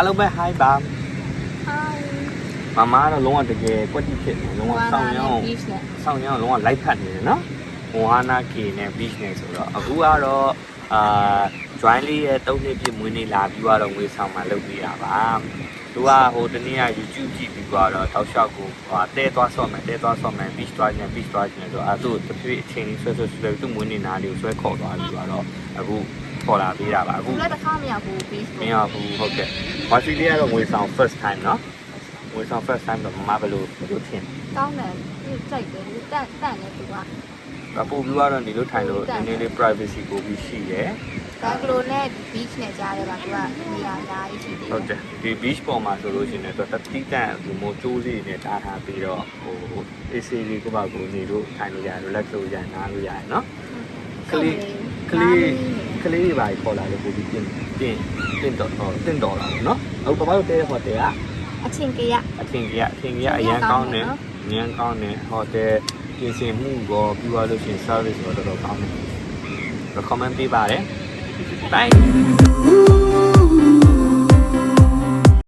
အားလုံးပဲ hi ပါ hi မမကတော့လုံးဝတကယ်ကွက်တိဖြစ်နေလုံးဝစောင်းရအောင်လုံးဝလိုက်ဖတ်နေတယ်နော်ဟိုဟာနာကေနဲ့ beach နဲ့ဆိုတော့အခုကတော့join လေးရဲ့3နှစ်ပြည့်မွေးနေ့လာပြီးတော့ငွေဆောင်မှလုပ်ပေးတာပါသူကဟိုတနေ့က YouTube ကြည့်ပြီးတော့တောက်လျှောက်ကိုတဲသွားဆော့မယ် beach သွားခြင်းဆိုတော့သူ့တပြည့်အချိန်ဆွဲသူ့မွေးနေ့နားလေးကိုဆွဲခေါ်သွားပြီးတော့အခုပေါ်လာပေးတာပါအခုလည်းတစ်ခါမရဘူး beach မရဘူးဟုတ်ကဲ့ဝါစီလေးကတော့ငွေဆောင် first time နော်ငွေဆောင် first time တော့မဘလို့ထင်ကောင်းတယ်ကြိုက်တယ်တန့်နေသူကပို့ပြီးတော့ဒီလိုထိုင်လို့နည်းနည်းလေး privacy ပို့ပြီးရှိတယ်ဒါကလိုနဲ့ beach နဲ့ကြားတယ်ပါသူကနေရာအများကြီးရှိတယ်ဟုတ်တယ်ဒီ beach ပေါ်မှာဆိုလို့ရှိရင်တော့တတိတန့်ဒီမိုးကျိုးလေးနဲ့တားထားပြီးတော့ဟို AC လေးကိုပါကိုနေလို့ထိုင်လို့ရတယ် relax လို့ရနားလို့ရတယ်နော်ကလေးတွေပါခေါ်လာလို့ပို့ပြီးတင်တော့လာနော်အခုဘာလို့တဲဟိုတယ်ကအထင်ကြီးအရန်ကောင်းတယ်ညံကောင်းတယ်ဟိုတယ်ပြင်ဆင်မှုကိုပြီးသွားလို့ရှိရင် service တော့တော်တော်ကောင်းတယ် recommend ပေးပါတယ် bye